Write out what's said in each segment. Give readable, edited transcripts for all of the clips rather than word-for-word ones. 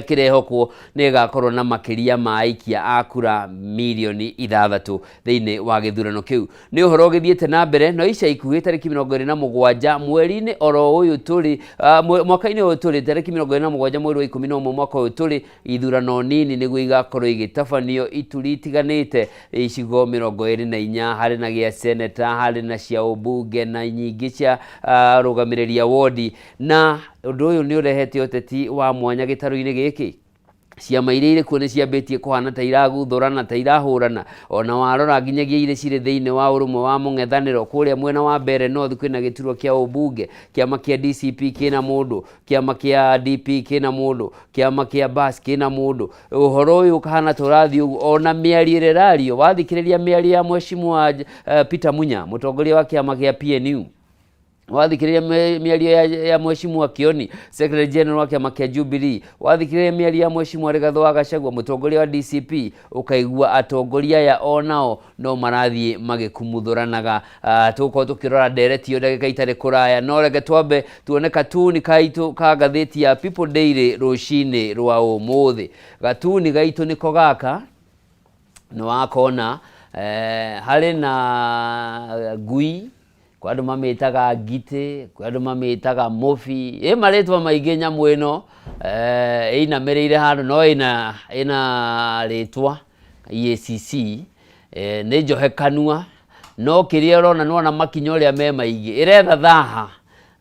kirehokwo nigakorwo na makiria maikia akura milioni 6 thiini wa githurano kiu ni uhoro githiete na mbere no ica ikuhi tariki 27 mweri-ini oro uyu turi mwaka-ini uyu turi tariki 27 mweri wa 11 mwaka uyu turi ithurano nini niguo igakorwo igitafanio ituri itiganite icigo 24 hari na gia seneta hari na cia ubunge na nyingi cia rugamireria wodi na undu uyu ni urehete uteti wa mwanya gitaro-ini giki ciama iria iri kuo ni ciambitie kuhana ta iraguthurana ta irahurana ona warora nginyagia ire cire thiini wa urumwe wa mung'ethaniro kuria mwena wa mbere north kwina giturwa kia ubunge kiama kia DCP kina mundu kiama kia DP kina mundu kiama kia BAS kina mundu uhoro uyu ukahana turathi ona miario rerario wathikiriria miario ya mheshimiwa Peter Munya mutongoria wa kiama kia PNU wathikiriria miario ya mheshimiwa Kioni Secretary General wa kiama kia Jubilee wathikiriria miario ya mheshimiwa Rigathi wa Gachagua mutongoria wa DCP ukaigua atongoria ya onao no marathie magikumuthuranaga tuko tukirora nderetio ndagika itari kuraya no rege twambe tuone katuni kaitu ka gatheti ya People Daily rucini rwa umuthi gatuni gaitu niko gaka no wakona hari na ngui kwa andu mamitaga ngite kwa andu mamitaga mofi maretwa maingi nyamu ino ina mereire handu no ina ritwa EACC ni njohekanua no kiria rona nona makinyo ria me maingi iretha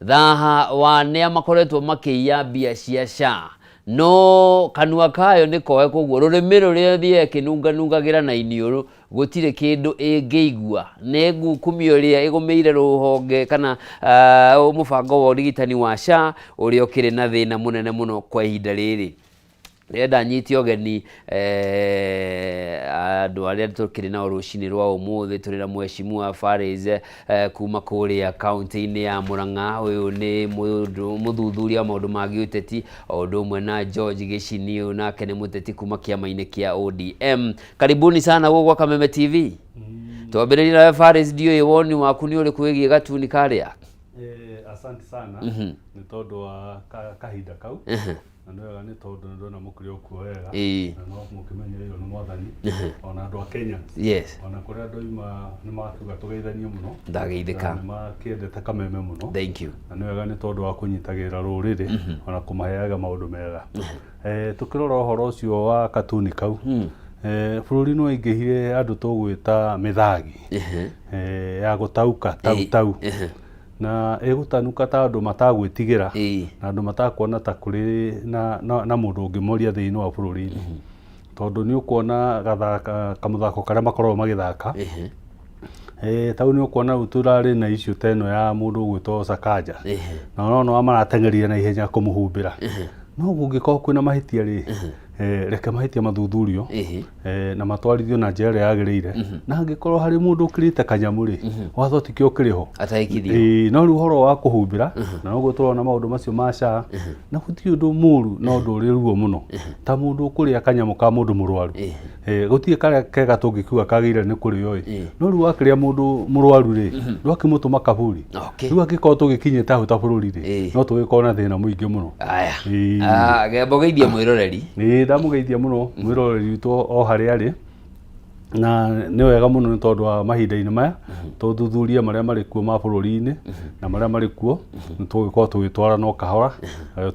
thaha wa ne makoretwo makiya bia cia SHA no kanua kayo nikoe koguo ruremiro ria thie kinungagira na iniuru gutire kindu ingeigua negu kumio ria igumeire ruhonge kana mubango wa urigitani wa SHA uria ukiri na thina munene muno kwa ihinda riri renda nyiti ogeni andu aria tukiri na rucini rwa umuthi turi na mheshimiwa Faris kuma kuria county-ini ya Murang'a uyu ni muthuthuria maundu magi uteti undu umwe na George Gicini uyu nake ni muteti kuma kiama-ini kia ODM karibuni sana gwa Kameme TV twambiririe na Faris dio yewoni waku ni uri kuigie gatuni karia asante sana ni tondu wa kahinda kau na wega ni tondu ndona mukuri okuoega na no mukimenya iyo ni mwathani ona andu a Kenya ona kuria andu ima ni matuga tugeithanie muno ndageithika ni makiendete Kameme muno thank you na ni wega ni tondu wa kunyitagira ruriri ona kumaheaga maundu mega tukirora uhoro ucio wa katuni kau bururi no ingihire andu tugwita mithagi ya gutauka tau na egutanuka ta andu matagwitigira na andu matakuona ta kuri na mundu ungimuria thiini wa bururi tondu ni ukuona gathaka kamuthako karia makorwo magithaka tau ni ukuona uturari na icio teno ya mundu gwitwo Sakaja na no amaratengerire na ihenya kumuhumbira no gungiko kwina mahitia ri reke mahitia mathuthurio na matwarithio na njera yagirire na angikorwo hari mundu ukirite kanyamu ri watho tikio kiriho ataikithio no ruhoro wa kuhumbira na no guturona maundu macio ma SHA na guti undu muru no ndu ri ruo muno ta mundu kuria kanyamu ka mundu murwaru guti kare kega tungikua kagire ni kurio no ru akiria mundu murwaru ri ndwakimutuma kaburi ru akiko tugikinyita huta bururi ri no tugikona thina muingi muno aya gembo geithia mwiroreri ndamugeithia muno mwiroreri witu o haria ri na ni wega muno ni tondu wa mahinda-ini maya tuthuthuria maria mari kuo ma bururi-ini na maria mari kuo tugikorwo tugitwara no kahora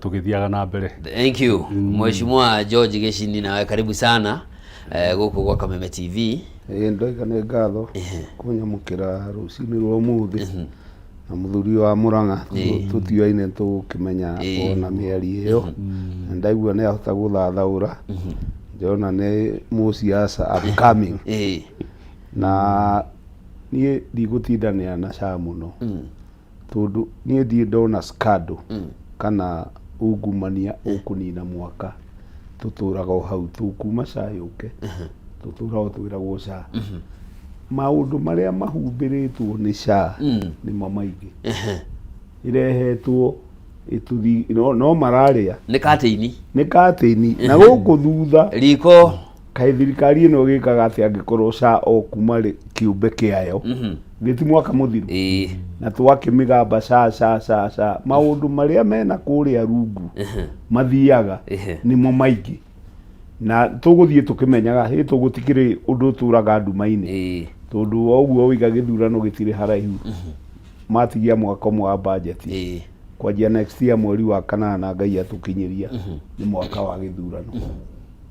tugithiaga na mbere thank you mheshimiwa George Gicini nawe karibu sana guku gwa Kameme TV ndoiga ni ngatho kunyamukira rucini rwa umuthi na muthuri wa Murang'a tutioine tukimenya ona mieri iyo ndaigua ni ahota guthathaura ndona ni musiasa upcoming na nie ndigutindania na SHA muno tondu nie ndi ndona scandal kana ungumania ukunina mwaka tuturaga o hau tukuma SHA yuke tuturaga twiragwo SHA maundu maria mahumbiritwo ni SHA ni mamaigi irehetwo ituthi no mararia ni kateini na guku thutha riko kai thirikari ino gikaga ati angikorwo SHA o kuma kiumbe kiayo gĩti mwaka mũthiru na twakĩmĩgamba ca maũndũ marĩa mena kũrĩa rungu mathiaga nĩmo maingĩ na tũgũthiĩ tũkĩmenyaga hĩ tũgũtikĩrĩ ũndũ tũraga nduma-inĩ tondũ oguo ũiga gĩthurano gĩtirĩ haraihu matigia mwaka ũmwe wa budget kwanjia next year mweri wa kanana Ngai atũkinyĩria nĩ mwaka wa gĩthurano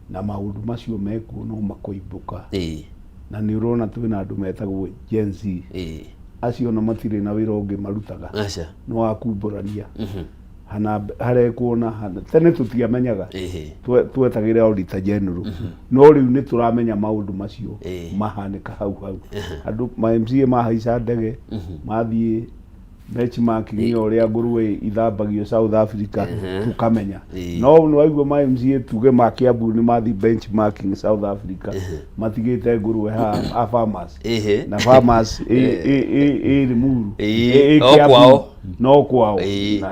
na maũndũ macio mekuo no makoimbũka na nĩ ũrona twĩna andũ metagwo Gen Z acio na matirĩ na wĩra ũngĩ marutaga no wakumbũrania hana harekuona hana tene tũtiamenyaga twetagĩra auditor general no rĩu nĩ tũramenya maũndũ macio mahanĩka hau andũ ma MCA mahaica ndege mathiĩ benchmarking ũrĩa ngũrũwe ithambagio South Africa tukamenya no nĩ waigua ma MCA tuge ma Kiambu nĩ mathi benchmarking South Africa matigĩte ngũrũwe ha farmers na farmers Limuru Kiambu no kwao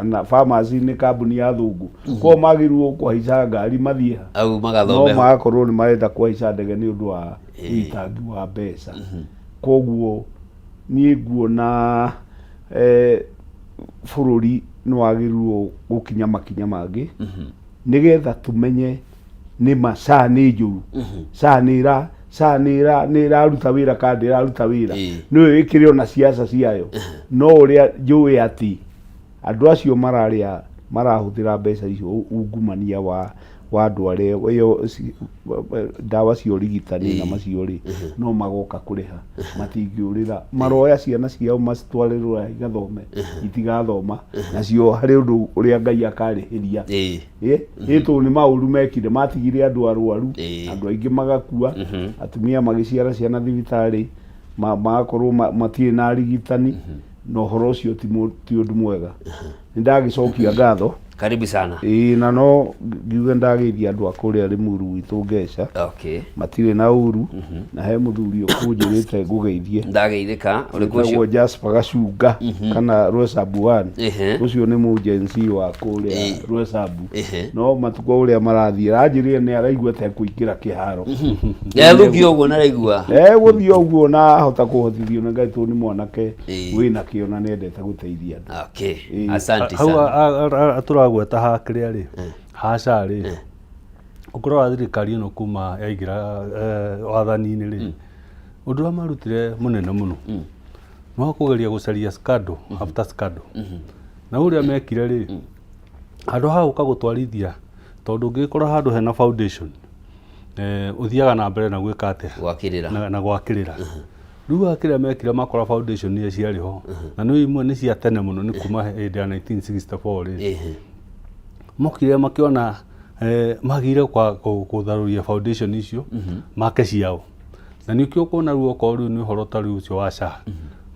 na farmers nĩ kambuni ya thũngũ kwa magĩrwo kũhaica ngari mathiĩ au magathome no magakorwo nĩ marenda kũhaica ndege nĩ ũndũ wa ũitangi wa mbeca koguo niĩ nguona bũrũri nĩ wagĩrĩirwo gũkinya makinya mangĩ nĩgetha tũmenye nĩ ma SHA nĩ njũru SHA nĩ ĩraruta wĩra kandi ĩraruta wĩra nĩyo ĩkĩrĩ ona ciaca ciayo no ũrĩa njũĩ atĩ andũ acio marahũthĩra mbeca icio ungumania wa andũ arĩa ĩyo ndawa cia ũrigitani na macio rĩ no magoka kũrĩha matingĩũrĩra maroya ciana ciao macitware Rũraya igathome itigathoma nacio harĩ ũndũ ũrĩa Ngai akarĩhĩria ĩtũ nĩ maũru mekire matigire andũ arwaru andũ aingĩ magakua atumia magĩciara ciana thibitarĩ magakorwo matirĩ na arigitani na ũhoro ũcio ti ũndũ mwega nĩndagĩcokia ngatho karibu sana na no ngiuga ndagĩithia andũ akũrĩa Limuru witũ Ngeca matirĩ na uru na he mũthuri ũkũnjĩrĩte ngũgeithie ndageithĩka ũrĩkuo Jasper Gacunga kana Rwesabu ũcio nĩ mũjensi wa kũrĩa Rwesabu no matukũ ũrĩa marathiĩ aranjĩrĩre nĩ araigua ta kũingĩra kĩharo gũthiĩ ũguo na araigua gũthiĩ ũguo na ahota kũhotithio na Ngai tondũ nĩ mwanake wĩna kĩo na nĩendete gũteithia andũ asante sana turagweta ha kĩrĩa rĩ ha SHA rĩ ũkorwo thirikari ĩno kuma yaingĩra wathani-inĩ rĩ ũndũ ũrĩa marutire mũnene mũno no kũgeria gũcaria scandal after scandal na ũrĩa mekire rĩ handũ ha gũka gũtwarithia tondũ ũngĩkora handũ hena foundation ũthiaga na mbere na gwĩka atĩa na gwakĩrĩra rĩu akĩrĩa mekire makora foundation nĩ ciarĩ ho na nĩ imwe nĩ cia tene mũno nĩ kuma hĩndĩ ya 1964 rĩ mokire makĩona magire kwa gũtharũria foundation icio make ciao na nĩkĩo kuona rĩu okorwo rĩu nĩ ũhoro ta rĩu ũcio wa SHA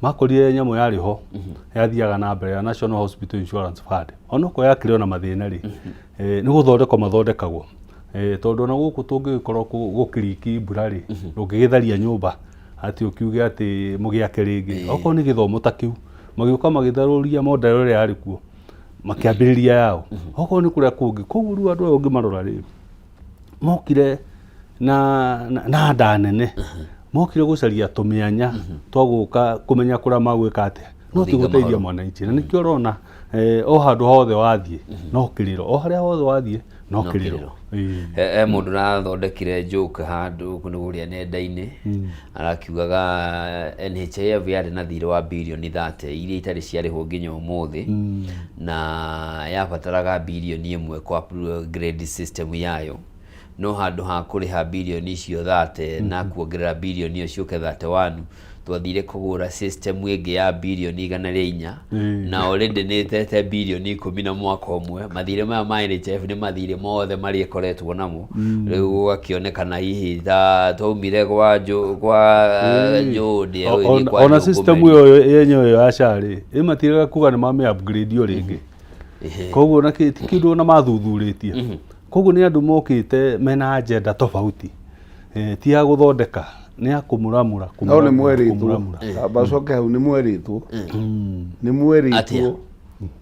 makorire nyamũ yarĩ ho yathiaga na mbere ya National Hospital Insurance Fund onokorwo yakĩrĩ ona mathĩna rĩ nĩ gũthondekwo mathondekagwo tondũ ona gũkũ tũngĩkorwo gũkĩriki mbura rĩ ndũngĩgĩtharia nyũmba atĩ ũkiuge atĩ mũgĩake rĩngĩ okorwo nĩ gĩthomo ta kĩu magĩũka magĩtharũria model ĩrĩa yarĩ kuo makĩambĩrĩria yao okorwo nĩ kũrĩa kũngĩ koguo rĩu andũ aya ũngĩmarora rĩ mokire na nda nene mokire gũcaria tũmĩanya twa gũka kũmenya kũrĩa magwĩka atĩa no ti gũteithia mwananchi na nĩkĩo ũrona o handũ hothe wathiĩ no kĩrĩro o harĩa hothe wathiĩ no kĩrĩro mũndũ nathondekire joke handũ kũnũgũria nenda-inĩ arakiugaga NHIF yarĩ na thirĩ wa birioni 30 iria itarĩ ciarĩhwo nginya ũmũthĩ na yabataraga birioni 1 kwa upgrade system yayo no handũ ha kũrĩha birioni icio 30 na kuongerera birioni icio ciũke 31 twathire kũgũra system ĩngĩ ya birioni 104 na already nĩ tete birioni 10 na mwaka ũmwe mathirĩ maya ma NHIF nĩ mathirĩ mothe marĩa ĩkoretwo namo rĩu gũgakĩonekana hihi twaumire kwa Njũndĩ ona system ĩyo yenyewe ya SHA rĩ ĩmatirega kuga nĩ mame upgrade yo rĩngĩ koguo na kĩndũ na mathuthurĩtie koguo nĩ andũ mokĩte mena agenda tofauti ti ya gũthondeka nĩ ya kũmuramura no nĩ mwerĩtwo bacoke hau nĩ mwerĩtwo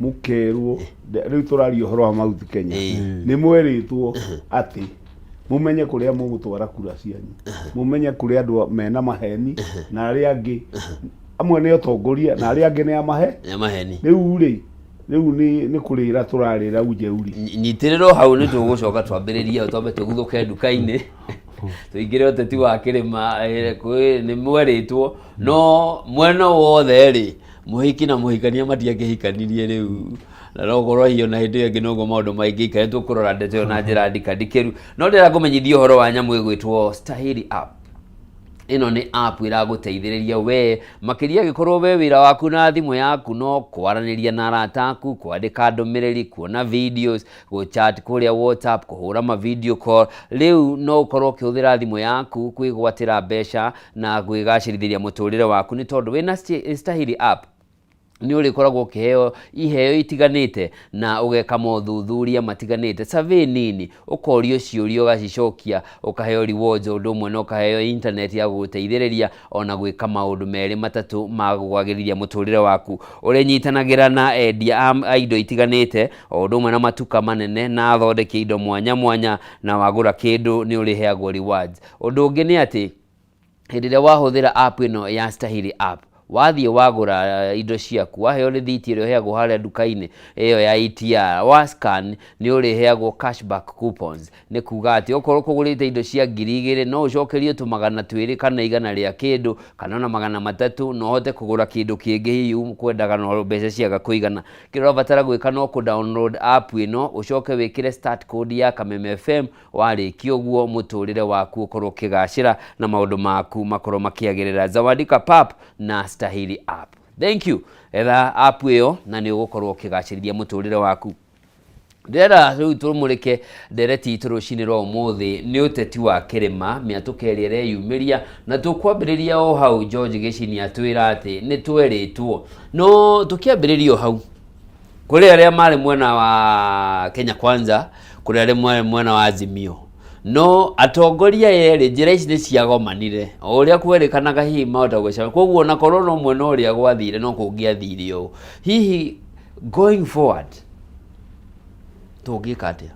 mũkerwo rĩu tũraria ũhoro wa mahuti Kenya nĩ mwerĩtwo atĩ mumenye kũrĩa mũgũtwara kura cianyu mumenye kũrĩa andũ mena maheni na arĩa angĩ amwe nĩ atongoria na arĩa angĩ nĩ amahe maheni rĩu nĩ kũrĩra tũrarĩra ujeuri nyitĩrĩrwo hau nĩ tũgũcoka twambĩrĩrie twambe tũguthũke nduka-inĩ tũingĩre ũteti wa kĩrĩma nĩ mwerĩtwo no mwena wothe rĩ mũhiki na mũhikania matiakĩhikanirie rĩu na no gũkorwo hiyo na hĩndĩ ĩngĩ noguo maũndũ maingĩ ikae tũkũrora ndeto ĩyo na njĩra ndikandikĩru no ndĩra kũmenyithia ũhoro wa nyamũ ĩgwĩtwo Stahili app. Ĩno nĩ app ĩragũteithĩrĩria we makĩria gĩkorwo we wĩra waku na thimũ yaku no kwaranĩria na arata aku, kwandĩka ndũmĩrĩri, kuona videos, gũchat kũrĩa WhatsApp, kũhũra ma video call. Rĩu no ũkorwo ũkĩhũthĩra thimũ yaku kwĩgwatĩra mbeca na gwĩgacĩrithĩria mũtũrĩre waku nĩ tondũ wĩna Stahili app nĩ ũrĩkoragwo ũkĩheo iheo itiganĩte na ũgeka mothuthuria matiganĩte, survey nini, ũkorio ciũria ũgacicokia, ũkaheo rewards ũndũ ũmwe na ũkaheo internet ya gũgũteithĩrĩria ona gwĩka maũndũ merĩ matatũ ma kwagĩrithia mũtũrĩre waku. Ũrĩnyitanagĩra na endia a indo itiganĩte o ũndũ ũmwe na matuka manene na athondeki indo mwanya mwanya na wagũra kĩndũ nĩ ũrĩheagwo rewards. Ũndũ ũngĩ nĩ atĩ hĩndĩ ĩrĩa wahũthĩra app ĩno ya Stahili app wathiĩ wagũra indo ciaku waheo rĩthiti ĩrĩa ũheagwo harĩa nduka-inĩ ĩyo ya ETR wa scan nĩ ũrĩheagwo cashback coupons. Nĩ kuga atĩ okorwo kũgũrĩte indo cia 2,000 no ũcokerio tũmagana 2 kana 100 rĩa kĩndũ kana ona 300 no ũhote kũgũra kĩndũ kĩngĩ hihi kwendaga no mbeca ciaga kũigana. Kĩrĩa ũbatara gwĩka no kũ-download app ĩno ũcoke wĩkĩre start code ya Kameme FM warĩkia ũguo mũtũrĩre waku ũkorwo ũkĩgacĩra na maũndũ maku makorwo makĩagĩrĩra. Zawadi Pap na Stahili app. Thank you. Etha app ĩyo na nĩ ũgũkorwo ũkĩgacĩrithia mũtũrĩre waku. Ndĩrenda rĩu tũmũrĩke ndereti itũ rũcinĩ rwa ũmũthĩ nĩ ũteti wa kĩrĩma mĩatũka ĩrĩa ĩreyumĩria na tũkwambĩrĩria o hau George Gĩcinia atwĩra atĩ nĩ twerĩtwo no tũkĩambĩrĩria o hau kũrĩ arĩa marĩ mwena wa Kenya Kwanza, kũrĩ arĩa marĩ mwena wa Azimio. No atongoria yerĩ njĩra ici nĩ ciagomanire o ũrĩa kwerĩkanaga hihi mahota gwĩcama, koguo na korwo no mwena ũrĩa gwathire no kũngĩathire ũũ. Hihi going forward tũngĩka atĩa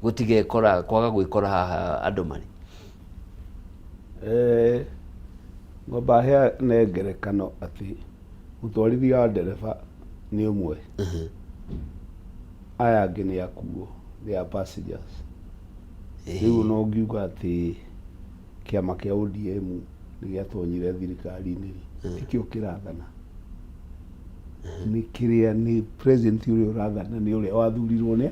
gũtigekora kwaga gwĩkora haha andũ marĩ ngomba hea nĩ ngerekano atĩ mũtwarithia wa ndereba nĩ ũmwe aya angĩ nĩ akuo they are passengers. Rĩu no ngiuga atĩ kĩama kĩa ODM nĩ gĩatonyire thirikari-inĩ tikĩo kĩrathana nĩ kĩrĩa nĩ president ũrĩa ũrathana nĩ ũrĩa wathurirwo nĩ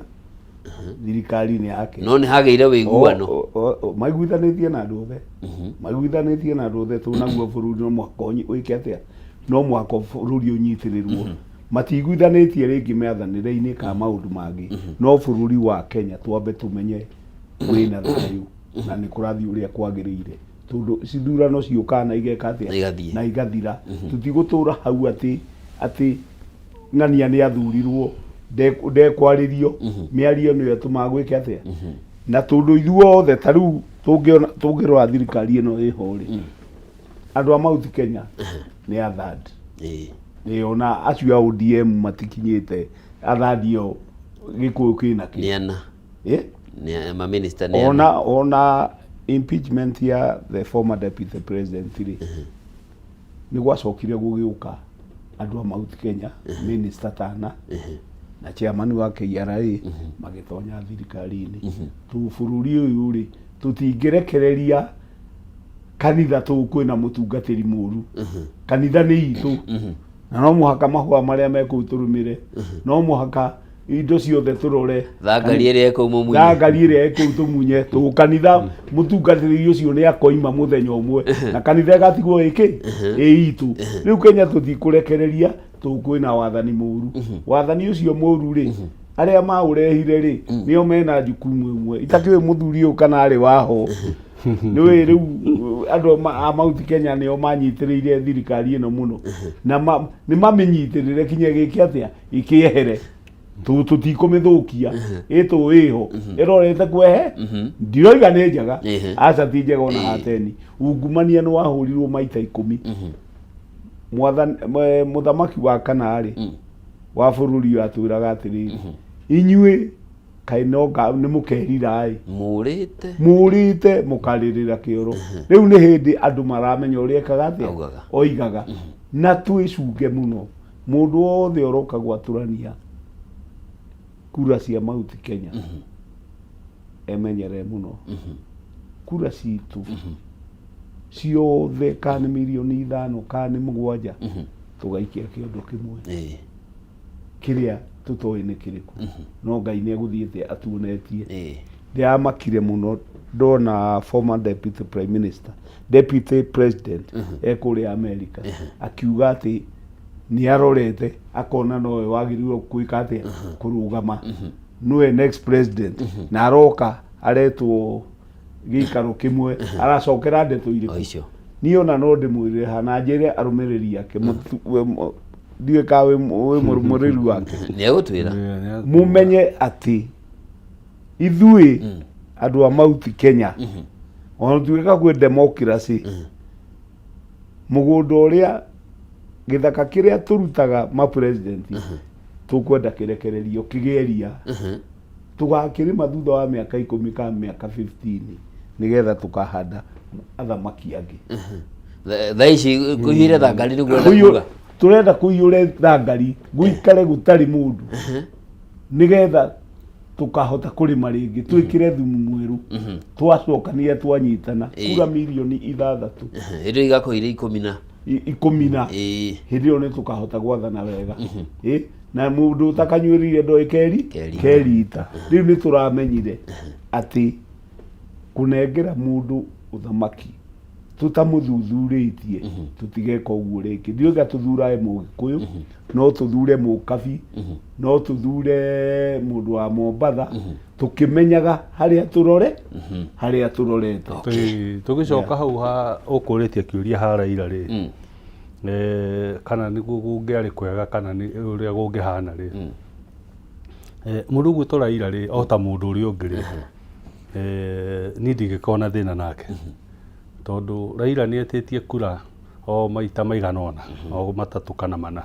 thirikari-inĩ yake no nĩ hagĩire wĩiguano maiguithanĩtie na andũ othe maiguithanĩtie na andũ othe tũnaguo bũrũri no mwaka wĩke atĩa no mwaka bũrũri ũnyitĩrĩrwo matiguithanĩtie rĩngĩ meathanĩre-inĩ ka maũndũ mangĩ no bũrũri wa Kenya twambe tũmenye wĩna thayũ na nĩ kũrathiĩ ũrĩa kwagĩrĩire tondũ cithurano ciũkaga na igeka atĩa na igathira. Tũtigũtũra hau atĩ ng'ania nĩ athurirwo ndekwarĩrio mĩario nĩyo tũmagwĩke atĩa na tondũ ithuothe ta rĩu tũngĩrora thirikari ĩno ĩho rĩ andũ a Mount Kenya nĩ athad ona acio a ODM matikinyĩte athadi yo gĩkũyũ kĩna kĩ nĩ ma minister ona impeachment ya the former deputy president rĩ nĩ gwacokire gũgĩũka andũ a Mount Kenya minister tana na chairman wa KRA magĩtonya thirikari-inĩ. Bũrũri ũyũ rĩ tũtingĩrekereria kanitha kwĩna mũtungatĩri mũru kanitha nĩ itũ na no mũhaka mahũa marĩa mekũu tũrũmĩre no mũhaka indo ciothe tũrore thangari ĩrĩa ĩkũu tũmunye kanitha mũtungatĩri ũcio nĩ akoima mũthenya ũmwe na kanitha ĩgatigwo itũ. Rĩu Kenya tũtikũrekereria kwĩna wathani mũru wathani ũcio mũru rĩ arĩa maũrehire rĩ nĩo mena jukumu ĩmwe itakĩwe mũthuri ũyũ kana arĩ waho nĩwe rĩu andũ a Mount Kenya nĩo manyitĩrĩire thirikari ĩno mũno na nĩ mamĩnyitĩrĩre kinye gĩkĩ atĩa ikĩehere tũtikũmĩthũkia ĩho ĩrorete kwehe ndiroiga nĩ njega aca ti njega ona hateni. Ungumania nĩ wahũrirwo maita 10 mũthamaki wa kana rĩ wa bũrũri ũyũ atwĩraga atĩrĩrĩ inyuĩ kaĩ nĩ mũkerira mũrĩte mũkarĩrĩra kĩoro. Rĩu nĩ hĩndĩ andũ maramenya ũrĩa ekaga atĩa oigaga na twicunge muno mundu wothe oroka gwaturania kura cia Mount Kenya emenyere muno kura citu ciothe kana milioni 5 kana 7 tugaikia kiondo kimwe kiria tutoi ni kiriku no Ngai ni eguthiite atuonetie ndiamakire muno ndona former deputy president ekuria America akiuga ati ni arorete akona nowe wagirirwo kuika atia kurugama nowe next president na aroka aretwo gikaro kimwe aracokera ndeto iriku niona no ndimwire hana njire arumiriri yake ndiwe kawe murumuriru wake ni egutwira mumenye ati ithui andu a Mount Kenya ona tuweka kwe democracy mugundo uria githaka kiria turutaga ma president tukwenda kirekererio kigeria tugakirima thutha wa miaka 10 kana miaka 15 nigetha tukahanda athamaki angi thaici kuhire thangari niguo ndakuga turenda kuiyure thangari guikare gutari mundu nigetha tukahota kurima ringi twikire thumu mweru twacokania twanyitana kura milioni 6 irio igakoire 10 hindi yo ni tukahota gwathana wega na mundu utakanyuirire ndo kerita riu ni turamenyire ati kunengera mundu uthamaki tutamuthuthuritie tutigeka uguo ringi ndiuga tuthurae Mugikuyu no tuthure Mukabi no tuthure mundu wa Mombatha tukimenyaga haria turorete tugicoka hau ha ukuritie kiuria ha Raila ri kana ni gungiari kwega kana ni uria gungihana ri mundu gwito Raila ri ota mundu uri ungi ri ni ndigikona thina nake tondu Raila ni etitie kura o maita maiganona o matatu kana mana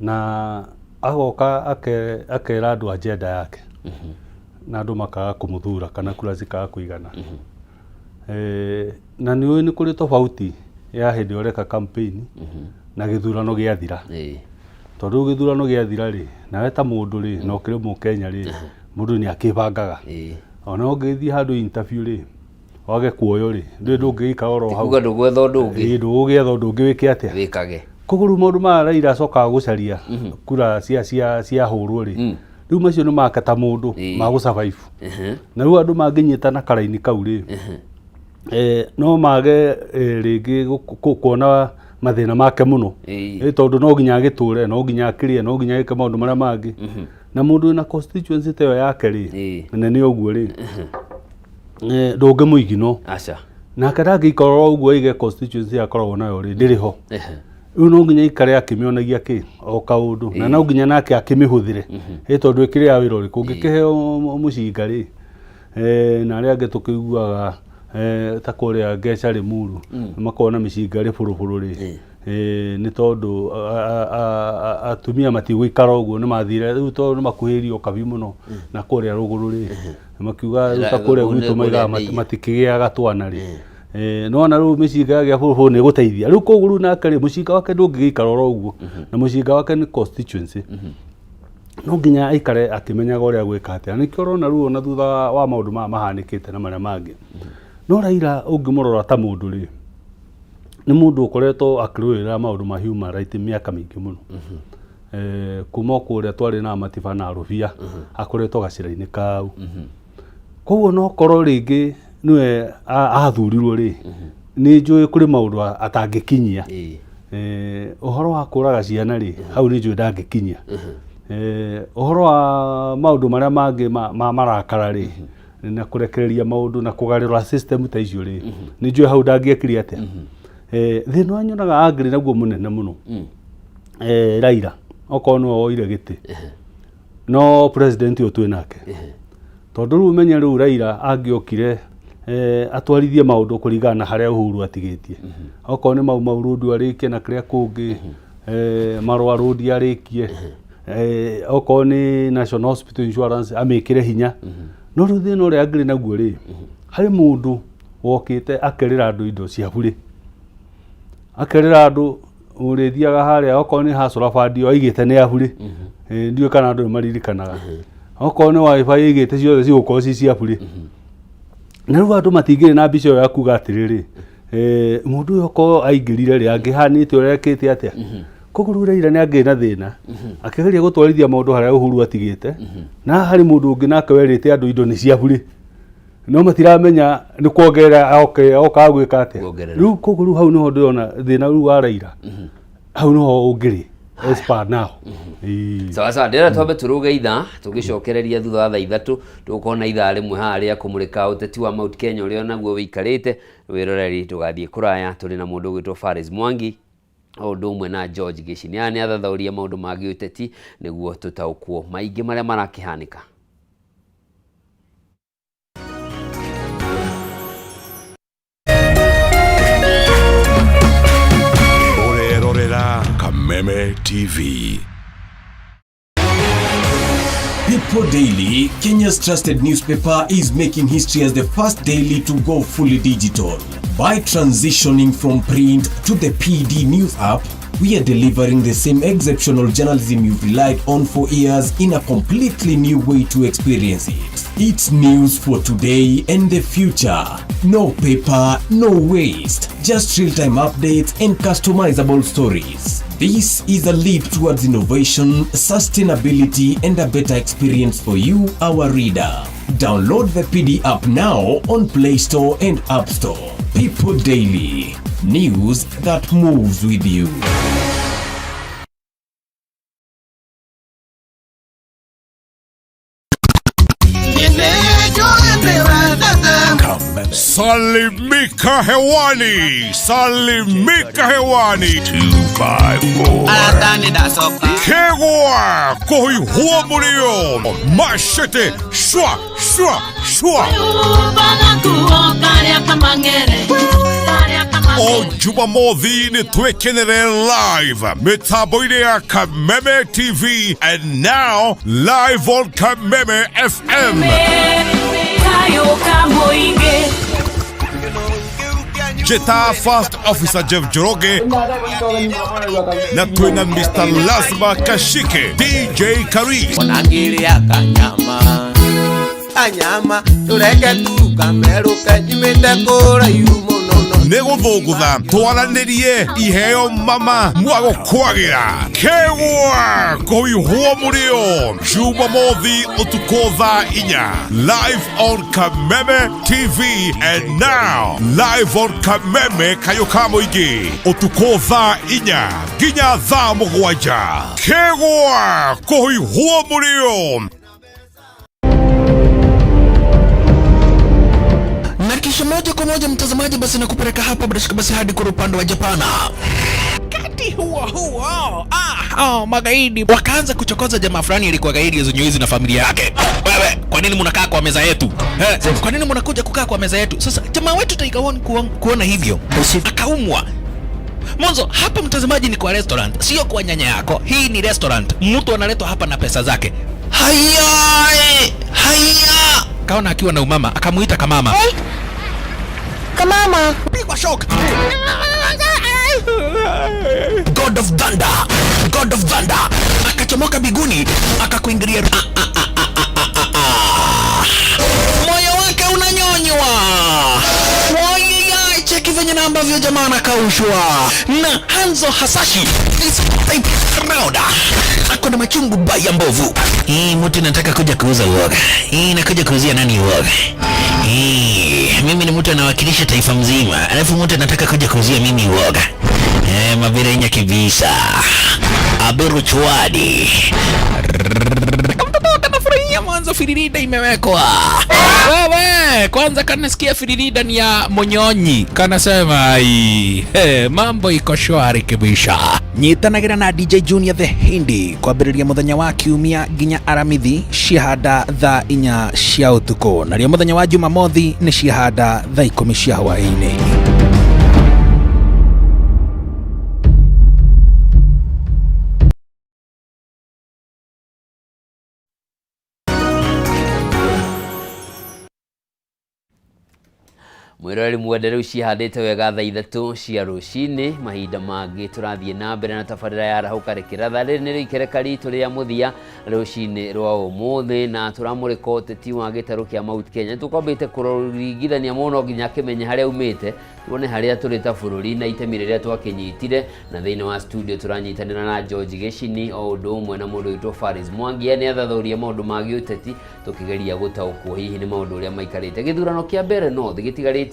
na agoka akera andu agenda yake na andu makaga kumuthura kana kura zikaga kuigana na ni kuri tofauti ya hindi oreka campaign na githurano giathira tondu githurano giathira ri nawe ta mundu ri no kire mu Kenya ri mundu ni akibangaga ona ungithii handu interview ri wage kuoyo ri ndungika oro hau kuga ndugwetha undu ungi ndugwetha undu ungi wike atia wikage kuguru maundu ma Raila acoka gucaria kura cia hurwo ri riu macio ni makata mundu ma gusurvive na riu andu manginyitana karaini kau ri no mage ringi kuona mathina make muno tondu no nginya agiture no nginya akirie no nginya ike maundu maria mangi na mundu na constituency teyo yake ri nene uguo ri ndungi muigino acha na kada gikoro uguo ige constituency akoragwo nayo ri ndiriho riu no nginya ikare akimionagia ki o kaundu na no nginya nake akimihuthire tondu ikire ya wiro ri kungikiheo mucinga ri na aria angi tukiguaga ta kuria Ngeca Limuru makona micinga ri buruburu ri ni tondu atumia matigwikara uguo ni mathire riu tondu ni makuhirio Kabi muno na kuria ruguru ri makiuga ta kuria gwitu maiga matikigiaga twana ri no na riu micinga ya buruburu ni guteithia riu koguru na kare mucinga wake ndungigikara oro uguo na mucinga wake ni constituency no nginya aikare akimenyaga uria gwika atia nikio rona riu na thutha wa maundu mahanikite na maria mangi no Raila ungimurora ta mundu ri ni mundu ukoretwo akirwira maundu ma human rights miaka mingi muno kuma kuria twari na Matiba na Rubia akoretwo gacira-ini kau koguo no korwo ringi niwe athurirwo ri ni njui kuri maundu atangikinyia uhoro wa kuraga ciana ri hau ni njui ndangikinyia uhoro wa maundu maria mangi marakara ri na kurekereria maundu na kugarira system ta icio ri ni njui hau ndangiekire atia thina wanyonaga angiri naguo munene muno Raila okorwo niwe woire giti no president uyu twi nake tondu riu menye riu Raila angiokire atwarithie maundu kuringana na haria Uhuru atigitie okorwo ni mau road arikie na kiria kungi Marwa road arikie okorwo ni National Hospital Insurance amikire hinya no riu thina uria angiri naguo ri hari mundu wokite akerira andu indo cia buri akerera andu urithiaga haria okorwo ni hasura bandi oigite ni aburi ndiwe kana andu maririkanaga okorwo ni wifi igite ciothe cigukorwo ci cia buri na riu andu matingire na mbica ya kuga atiriri mundu uyu okorwo aingirire ri angihanite urekite atia koguo Raila ni angina thina akigeria gutwarithia maundu haria Uhuru atigite na hari mundu ungi nake werite andu indo ni cia buri no matiramenya ni kuongerera oka gwika atia riu koguo riu hau niho ndona thina riu wa Raila hau niho ungiri espa now sawa sawa ndera twambe turuge itha tugicokereria thutha wa thaa ithatu tukona itha rimwe haria kumurika uteti wa Mount Kenya uria naguo wikarite wiroreri tugathie kuraya turi na mundu gwitwo Faris Mwangi undu umwe na George Giciniani athathauria maundu magi uteti niguo tutaukwo maingi maria marakihanika. Kameme TV. People Daily, Kenya's trusted newspaper, is making history as the first daily to go fully digital. By transitioning from print to the PD News app, we are delivering the same exceptional journalism you've relied on for years in a completely new way to experience it. It's news for today and the future. No paper, no waste. Just real-time updates and customizable stories. This is a leap towards innovation, sustainability, and a better experience for you, our reader. Download the PD app now on Play Store and App Store. People Daily. News that moves with you. Salimika hewani, salimika hewani 254 Kegwa kuhihuwa mulio mashete shwa shwa shwa o Jumamothi ni twekenere live mitambo-ini ya Kameme TV and now live on Kameme FM. Jeta First Officer Jeff Joroge na twina Mr. Lazima Kashike DJ Karis anyama tureke tukameruka jimete kora yumo nego thogutha twaranirie iheo mama mwago kwagira Kegwa kuhihuwa mulio Jumamothi utuko thaa 4 live on Kameme TV and now live on Kameme Kayoka Muingi utuko thaa 4 nginya thaa 7 Kegwa kuhihuwa mulio. Kisha moja kwa moja mtazamaji, basi nakupeleka hapa basi hadi kwa upande wa Japana. Kati huo magaidi wakaanza kuchokoza jamaa fulani alikuwa gaidi ya Zunyoizi na familia yake. Wewe, kwa nini mnakaa kwa meza yetu? Kwa nini mnakuja kukaa kwa meza yetu? Sasa jamaa wetu Taika kuona hivyo akaumwa. Mwanzo hapa mtazamaji ni kwa restaurant, sio kwa nyanya yako. Hii ni restaurant. Mtu analetwa hapa na pesa zake. Haya! Kaona akiwa na umama, akamuita kamama. Kamama, pigwa shock. God of Thunder. Akachomoka biguni, akakuingilia. Moyo wake unanyonywa. Cheki venye na ambavyo jamaa anakaushwa. Na Hanzo Hasashi ako na machungu baya mbovu. Mtu nataka kuja kuuza uoga. Nakuja kuuzia nani uoga? Mimi ni mtu anawakilisha taifa mzima. Alafu mtu anataka kuja kuuzia mimi uoga. Mabirenya kibisa. Abiru chwadi. Mwanzo firirida imewekwa. Wewe kwanza kanasikia firirida ni ya Monyonyi. Kanasema mambo iko shwari kibisha. Nyitanagira na DJ Junior the Hindi kwa biriria muthenya wa kiumia ginya aramithi shihada thaa 4 cia utuko. Na rio muthenya wa Jumamothi ni shihada thaa 10 cia hwaini. Mwiroreri mwende riu cihandite wega thaa 3 cia rucini mahinda mangi turathie na mbere na tabarira ya rahuka rekera riri ni rikereka ritu ria muthia rucini rwa umuthi na turamurika uteti wa gitaru kia Mount Kenya tukombite kuringithania muno nginya kimenya haria umite tuone haria turi ta bururi na itemi riria twakinyitire na thiini wa studio turanyitanira na George Geshini o undu umwe na mundu witwo Faris Mwangi ni athathuria maundu magi uteti tukigeria gutaukwo hihi ni maundu uria maikarite githurano kia mbere no thigitigarite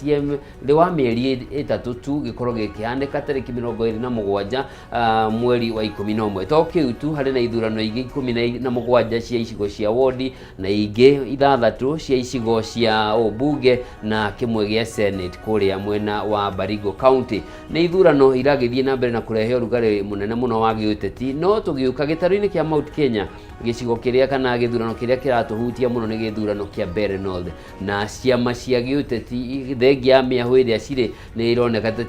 ndi wa mieri 3 tu gikorwo gikihandika tariki 27 mweri wa 11 tokiu tu hari na ithurano ingi 17 cia icigo cia wodi na ingi 6 cia icigo cia obunge na kimwe gia senate kuria mwena wa Baringo County ni ithurano iragithie na mbere na kurehe urugari munene muno wa giuteti no tugiuka gitaru-ini kia Mount Kenya gicigo kiria kana githurano kiria kiratuhutia muno ni githurano kia Bere North na ciama cia giuteti thengia miahu iria cire ni ironeka ta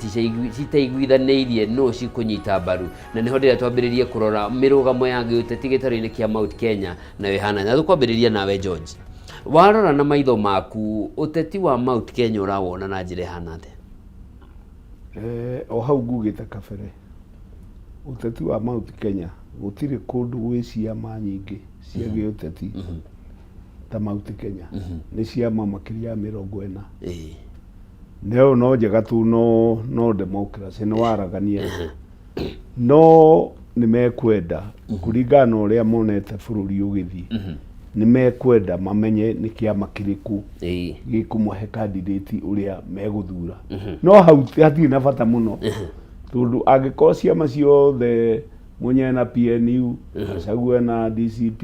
citaiguithanirie no cikunyita mbaru na niho ndira twambiririe kurora mirugamo ya giuteti gitaru-ini kia Mount Kenya na wehana na tukwambiriria nawe George warora na maitho maku uteti wa Mount Kenya urawona na njira hana atia o hau ngugite kabere uteti wa Mount Kenya gutire kundu gwi ciama nyingi cia giuteti ta Mount Kenya ni ciama makiria 40 neo no njega tu no democracy no waragania no ni mekwenda kuringana uria monete bururi ugithi ni mekwenda mamenye ni kiama kiriku gikumuhe candidate uria meguthura no hau hatirĩ na bata muno tondu angĩkorwo ciama ciothe Munya na PNU Gachagua na DCP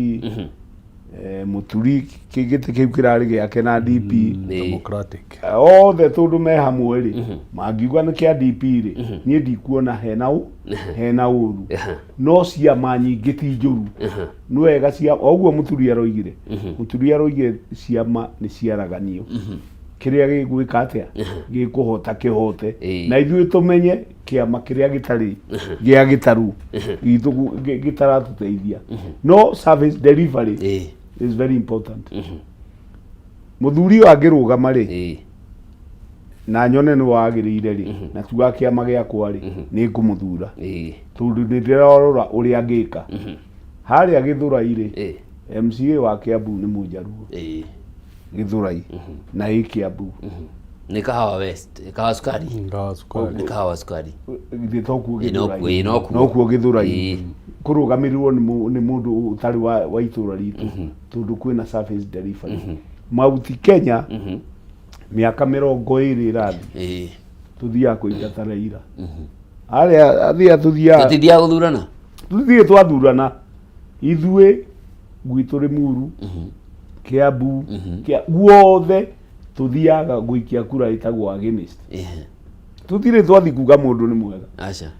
Muturi kigite kiu kirari giake na DP Democratic othe tondu me hamwe ri mangiugwa ni kia DP ri nie ndikuona hena uru no ciama nyingi ti njuru no wega cia oguo Muturi aroigire ciama ni ciaraganio kiria gigwika atia gikuhota kihote na ithuĩ tumenye kiama kiria gitari gia gitaru gitu gitaratuteithia no service delivery is very important muthuri angirugama ri na nyone ni wagirire ri na tuga kiama giakwa ri ni ngumuthura tondu ndirarora uria ngika haria githurai ri MCA wa Kiambu ni Mujaruo Githurai na Kiambu ni Kahawa West Kahawa Sukari ni Kahawa Sukari githitoku Githurai no kuo Githurai kurugamirirwo ni mundu utari wa itura ritu tondu kwina service delivery Mount Kenya miaka 20 irathi tuthia kuingata Raila aria athia tuthia guthurana tuthie twathurana ithuĩ gwitũ Limuru Kiambu kia guothe tuthiaga guikia kura itagwo against tutire twathi kuga mundu ni mwega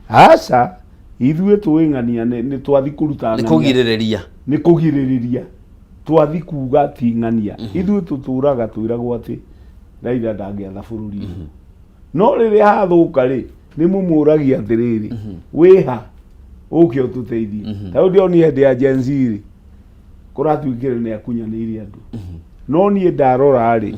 aca ithuĩ twing'ania ni twathi kuruta ni kugiririria twathi kuga ting'ania ithuĩ tuturaga twiragwo ati Raila ndangĩatha bururi no riria hathuka ri ni mumuragia atiriri wiha uke ututeithie tau ndio ni hende ya Gen Z ri kuratuikire ni akunyanĩire andu no nie ndarora ri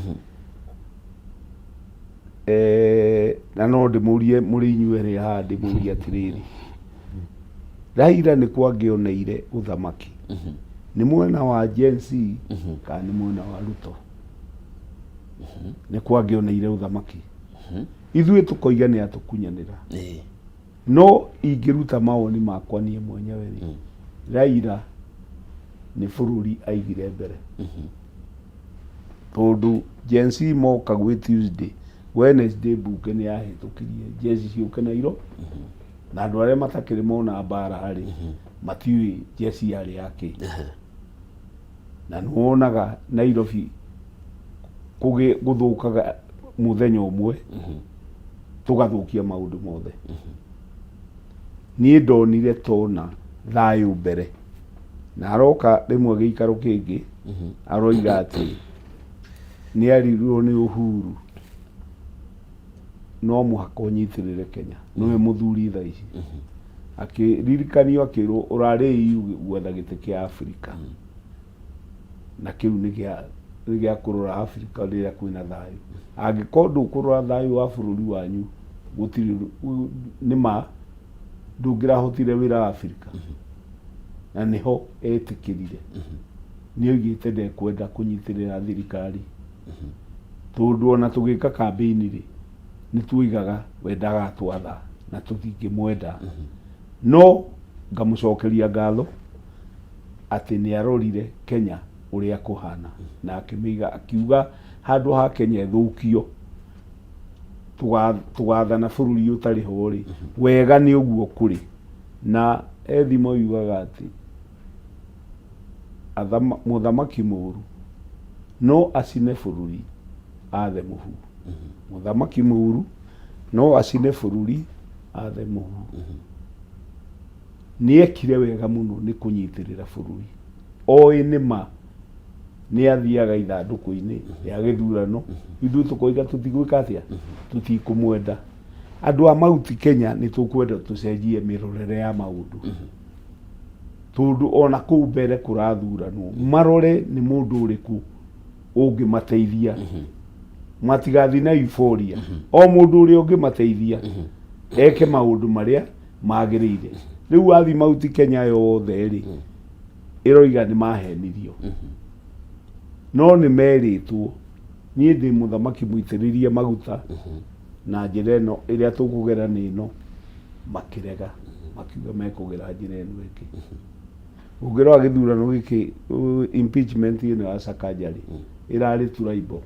na no ndimurie muri inyuere ha ndimurie atiriri Raila ni kwangioneire uthamaki ni mwena wa Gen Z kana ni mwena wa Ruto ni kwangioneire uthamaki ithuĩ tukoiga ni atukunyanĩra no ingiruta mawoni makwa nie mwenyewe ri Raila ni bururi aigire mbere tondu Gen Z moka gwi Tuesday Wednesday bunge ni yahitukirie jezi ciuke Nairo na andu aria matakiri mona mbara hari matiui jezi yari yake na nuonaga Nairobi guthukaga muthenya umwe tugathukia maundu mothe nie ndonire tona thayu mbere na aroka rimwe giikaro kingi aroiga ati ni arirwo ni Uhuru no muhaka unyitirire Kenya nowe muthuri tha ici akiririkanio akirwo urari gwetha gite kia Afrika na kiu ni kia gĩa kũrora Afrika rĩrĩa kwĩna thayũ. Angĩkorwo ndũkũrora thayũ wa bũrũri wanyu, gũtirĩ nĩma ndũngĩrahotire wĩra Afrika. Na nĩho etĩkĩrire. Nĩoigĩte ndekwenda kũnyitĩrĩra thirikari. Tondũ ona tũgĩka kambĩini-rĩ, nĩtuoigaga we ndagatwatha na tũtingĩmwenda. No ngamũcokeria ngatho atĩ nĩarorire Kenya ũrĩa kũhana na akĩmĩiga, akiuga handũ ha Kenya ĩthũkio tũgathana bũrũri ũtarĩ ho-rĩ, wega nĩ ũguo kũrĩ. Na Ethimo yugaga atĩ mũthamaki mũũru no acine bũrũri athe mũhu. Mũthamaki mũũru no acine bũrũri athe mũhu. Nĩekire wega mũno nĩ kũnyitĩrĩra bũrũri. Oĩ nĩma nĩathiaga ithandũkũ-inĩ ya gĩthurano, ithuĩ tũkoiga tũtigwĩka atĩa, tũtikũmwenda. Andũ a Mount Kenya nĩtũkwenda tũcenjie mĩrorere ya maũndũ. Tondũ ona kũu mbere kũrathuranwo, marore nĩ mũndũ ũrĩkũ ũngĩmateithia. Matigathi na euphoria. O mũndũ ũrĩa ũngĩmateithia eke maũndũ marĩa magĩrĩire. Rĩu wathi Mount Kenya yothe-rĩ, ĩroiga nĩmahenirio. No nĩmerĩtwo, niĩ ndĩ mũthamaki mũitĩrĩrie maguta, na njĩra ĩno ĩrĩa tũkũgera nĩ ĩno, makĩrega, makiuga mekũgera njĩra ĩno ĩngĩ. Ũngĩrora gĩthurano gĩkĩ, impeachment ĩno ya Sakaja-rĩ, ĩrarĩ tribal.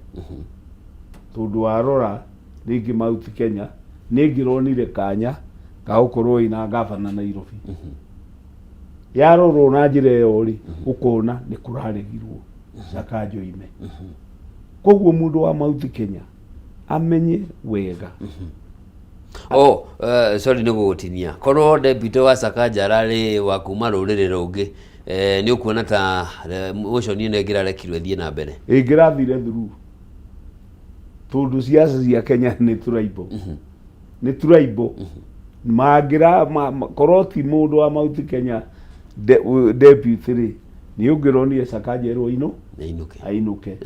Tondũ warora rĩngĩ Mount Kenya nĩngĩronire kanya ga gũkorwo ĩna gavana Nairobi. Yarorwo na njĩra ĩyo-rĩ, ũkona nĩ kũraregirwo Sakaja oime. Koguo mũndũ wa Mount Kenya amenye wega. Sorry nĩ gũgũtinia. Korwo deputy wa Sakaja ararĩ wa kuma rũrĩrĩ rũngĩ, nĩ ũkuona ta motion ĩno ĩngĩrarekirwo ĩthiĩ na mbere? Ĩngĩrathire through. Tondũ siasa cia Kenya nĩ tribal. Nĩ tribal. Korwo ti mũndũ wa Mount Kenya deputy-rĩ, nĩ ũngĩronire Sakaja erwo ainũke.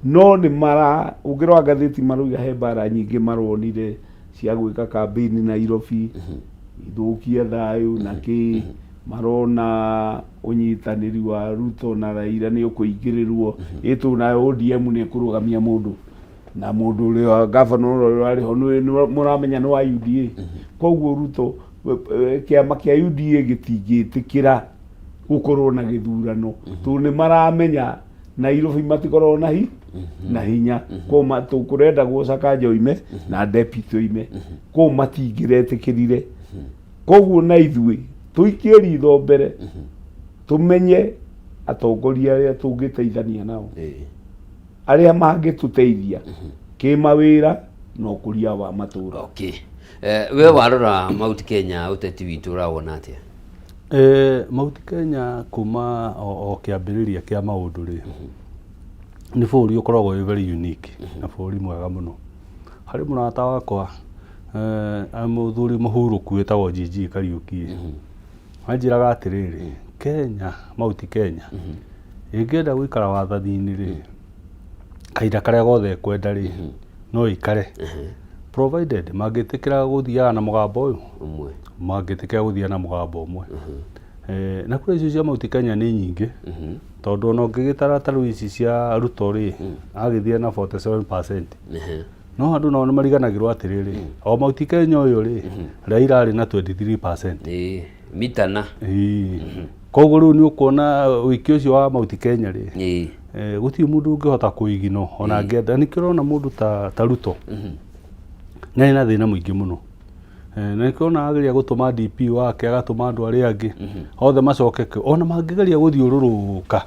No ũngĩrora ngathĩti marauga he mbara nyingĩ maronire cia gwĩka kambĩini Nairobi, ithũkie thayũ na kĩ, marona ũnyitanĩri wa Ruto na Raila nĩ ũkũingĩrĩrwo, ĩtũ nayo ODM nĩ ĩkũrũgamia mũndũ, na mũndũ ũrĩa gavana ũrĩa ũrarĩ ho mũramenya nĩ wa UDA. Koguo Ruto kĩama kĩa UDA gĩtingĩtĩkĩra gũkorwo na gĩthurano, tondũ nĩmaramenya Nairobi matikoragwo na hinya. Koguo tũkũrenda gwo Sakaja oime na deputy oime, koguo matingĩretĩkĩrire. Koguo na ithuĩ tũikie ritho mbere, tũmenye atongoria arĩa tũngĩteithania nao, arĩa mangĩtũteithia kĩmawĩra na ũkũria wa matũũra. Okay. We warora Mount Kenya ũteti witũ ũrawona atĩa? Mount Kenya kuma o kĩambĩrĩria kĩa maũndũ-rĩ, nĩ bũrũri ũkoragwo wĩ very unique na bũrũri mwega mũno. Harĩ mũrata wakwa mũthuri mũhurũku wĩtagwo GG Kariuki, anjĩraga atĩrĩrĩ, Kenya, Mount Kenya ĩngĩenda gũikara wathani-inĩ-rĩ, kahinda karĩa gothe kwenda-rĩ, no ikare, provided mangĩtĩkĩra gũthiaga na mũgambo ũyũ ũmwe, mangĩtĩkĩra gũthiaga na mũgambo ũmwe. Na kura icio cia Mount Kenya nĩ nyingĩ, tondũ ona ũngĩgĩtara tarĩu ici cia Ruto-rĩ, agĩthiĩ na 47%. No andũ nao nĩmariganagĩrwo atĩrĩrĩ, o Mount Kenya ũyũ-rĩ, Raila arĩ na 23%. Mitana. Koguo rĩu nĩ ũkuona wĩki ũcio wa Mount Kenya-rĩ, gũtirĩ mũndũ ũngĩhota kũigino ona angĩenda. Nĩkĩo ũrona mũndũ ta Ruto na ena thĩna mũingĩ mũno, na nĩkĩo ona ageria gũtũma DP wake, agatũma andũ arĩa angĩ othe macokeke, ona mangĩgeria gũthiũrũrũka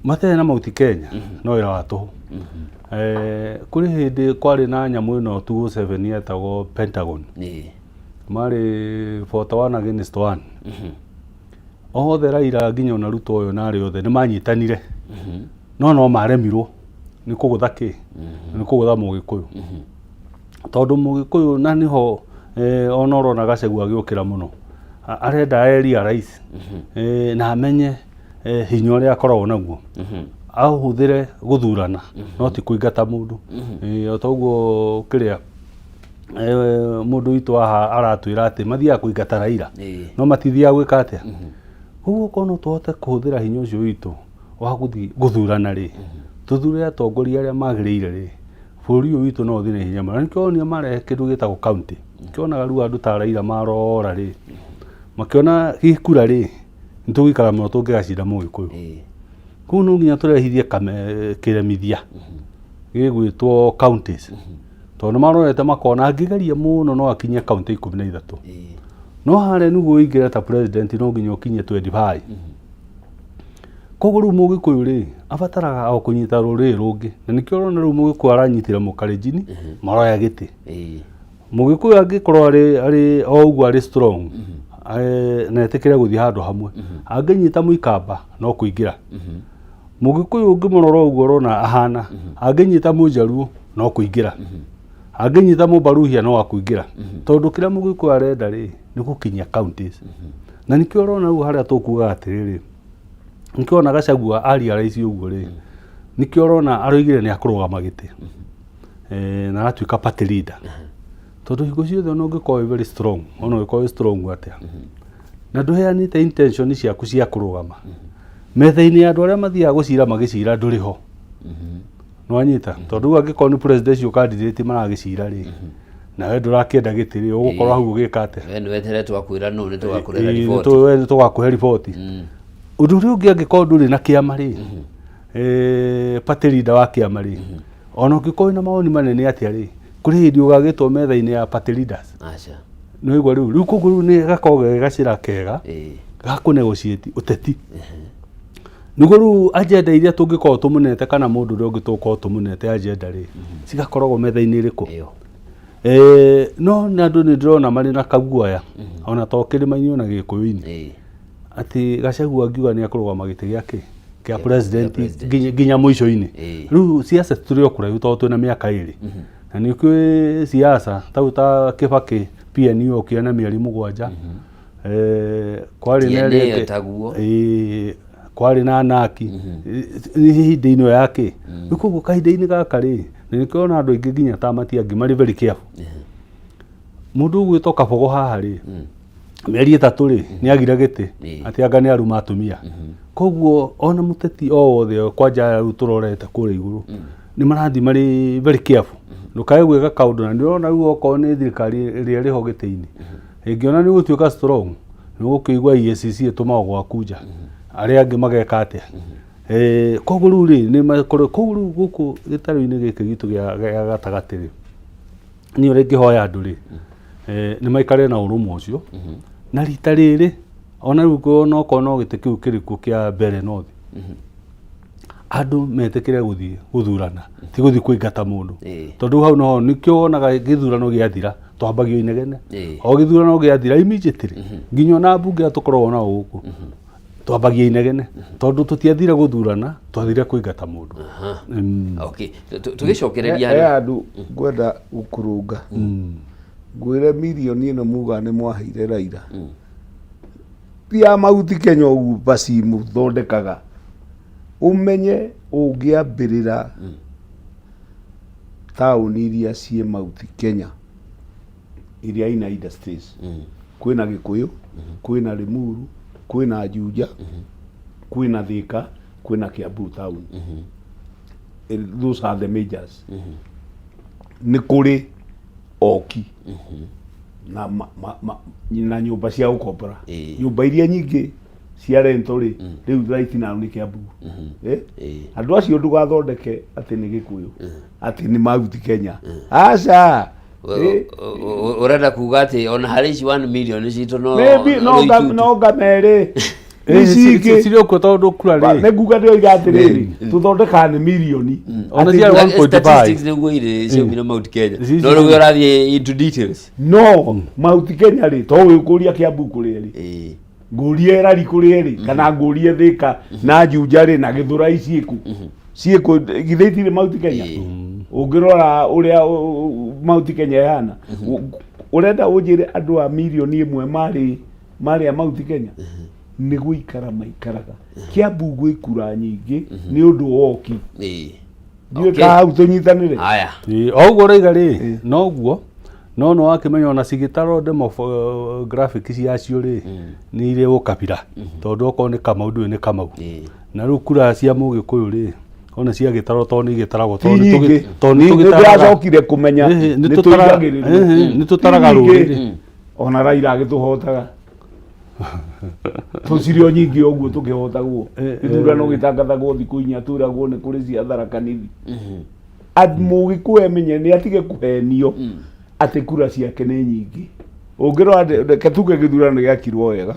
matarĩ na Mount Kenya no wĩra wa tũhũ. Kũrĩ hĩndĩ kwarĩ na nyamũ ĩno 207 yetagwo Pentagon, marĩ 41 against 1. Othe Raila nginya ona Ruto ũyũ narĩ othe nĩmanyitanire, no maremirwo nĩ kũgũtha kĩ, nĩ kũgũtha Mũgĩkũyũ. Tondũ Mũgĩkũyũ na nĩho ona ũrona Gachagua agĩũkĩra mũno, arenda area rais na amenye hinya ũrĩa akoragwo naguo. ahuthire guthurana no ti kuingata mundu otoguo kiria mundu witu aha aratwira ati mathiaga kuingata Raila no matithiaga gwika atia koguo kono tuhote kuhuthira hinya ucio witu wa guthi guthurana ri tuthure atongoria aria magiriire ri bũrũri ũyũ witũ no ũthiĩ na hinya mũno nikĩonia marehe kĩndũ gĩtagwo county kĩonaga rĩu andũ ta Raila marora rĩ makĩona gĩkura rĩ nĩtũgũikara mũno tũngĩgacinda Mũgĩkũyũ kũu no nginya tũrehithie kĩremithia gĩgwĩtwo counties tondũ marorete makona angĩgeria mũno no akinye county 13 no harĩa nĩguo ingĩra ta president no nginya ũkinye 25 koguo rĩu Mũgĩkũyũ rĩ abataraga o kũnyita rũrĩrĩ rũngĩ na nĩkĩo ũrona rĩu Mũgĩkũyũ aranyitĩra Mũkalenjin maroya gĩtĩ Mũgĩkũyũ angĩkorwo arĩ o ũguo arĩ strong na etĩkĩre gũthiĩ handũ hamwe angĩnyita Mũikamba no kũingĩra Mũgĩkũyũ ũngĩmũrora ũguo ũrona ahana angĩnyita Mũjaluo no kũingĩra angĩnyita Mũbaruhia no akũingĩra tondũ kĩrĩa Mũgĩkũyũ arenda rĩ nĩ gũkinyia counties na nĩkĩo ũrona rĩu harĩa tũkuga atĩrĩrĩ nikio na Gachagua ari araisi uguo ri nikio rona aroigire ni akurugama giti na atuika party leader tondu higo ciothe no ngikoo very strong ono ngikoo strong atia na nduheanite intention ciaku cia kurugama metha-ini andu aria mathiaga gucira magicira nduriho no anyita tondu angikoo ni presidential candidate maragicira ri na we ndurakienda giti ri ugukorwo hau ugika atia we ni weteretwo akwira no ni tugakurera report we ni tugakuhe report undu riu ngi angikoo nduri na kiama ri party leader wa kiama ri ona ngikoo na maoni manene atia ri kuri hindi ugagitwo metha-ini ya party leaders acha no igwa riu kugu ni gakoge gacira kega gaku negotiate uteti nugo riu agenda iria tungikoo tumunete kana mundu uri ungituko tumunete agenda ri cigakoragwo metha-ini iriku no na andu ni ndirona mari na kaguoya ona to kirima-ini ona Gikuyu-ini ati Gachagua ngiuga ni akurugama giti giake kia president nginya muico-ini riu siasa turi okura to twina miaka iri na ni kwi siasa ta Kibaki PNU okiona mieri 7 kwari nere taguo kwari na Anaki ni hindi-ini yake rikugo kahinda-ini gaka ri ni kiona andu ingi nginya ta matiangi mari very careful mundu gwito Kabogo haha ri mieri 3 ri ni agira giti ati anga ni aruma atumia koguo ona muteti o wothe kwanja riu turorete kuri iguru ni marathi mari very careful ndukae gwika kaundu na ndirona riu oko ni thirikari ria riho giti-ini ingiona ni gutuika strong ni gukigwa EACC ituma gwakunja aria angi mageka atia koguo riu ri ni makore koguo riu guku gitaro-ini giki gitu gia gatagati ri ni uri ngihoya andu ri ni maikare na urumwe ucio na rita riri ona riu kuona kono giti kiu kiriku kia mbere nothi andu metekire guthii guthurana ti guthii kuingata mundu tondu hau no nikio onaga githurano giathira twambagio inegene o githurano giathira immediately nginya na bunge atukorwo na guku twambagio inegene tondu tutiathire guthurana twathire kuingata mundu okay tugicokereria andu ngwenda gukurunga ngwire milioni ino muga ni mwaheire Raila pia mauti Kenya ugu basi muthondekaga umenye ungiambirira tauni iria cie mauti Kenya iria ina industries kwina Gikuyu kwina Limuru kwina Juja kwina Thika kwina Kiambu town those are the majors ni kuri oki na nyumba cia ukombora nyumba iria nyingi cia rento ri riu right now ni Kiambu andu acio ndugathondeke ati ni Gikuyu ati ni mauti Kenya aca urenda kuga ati ona harici 1 million cito no ngamere Siri okwo tondu kura ri ne nguga ndio igatiriri tuthondeka ni milioni ona cia 1.5 statistics niguo ire cio mina Mount Kenya no rugwe urathie into details no Mount Kenya ri to wikuria Kiambu kuri ri ngurie rari kuri ri kana ngurie Thika na Juja ri na Githurai ciiku githitire Mount Kenya ungirora uria Mount Kenya yana urenda ujire andu a milioni 1 mari a Mount Kenya nĩ gũikara maikaraga Kiambu gwĩkura nyingĩ nĩ ũndũ woki ndiũĩ ka hau tũnyitanĩre haya o ũguo ũraiga rĩ noguo no wakĩmenya ona cigĩtarwo demographic ciacio rĩ nĩ irĩ ũkabira tondũ okorwo nĩ Kamau ndũĩ nĩ Kamau na rĩu kura cia Mũgĩkũyũ rĩ ona ciagĩtarwo tondũ nĩ igĩtaragwo tondũ nĩtũracokire kũmenya nĩ tũtaraga rũrĩrĩ ona Raila agĩtũhotaga tũcirio nyingĩ ũguo tũkĩhotagwo ithurano gĩtangathagwo thikũ inya twĩragwo nĩ kũrĩ cia Tharaka Nithi Mũgĩkũyũ emenye nĩ atige kũhenio atĩ kura ciake nĩ nyingĩ ũngĩrora reke tuge gĩthurano gĩakirwo wega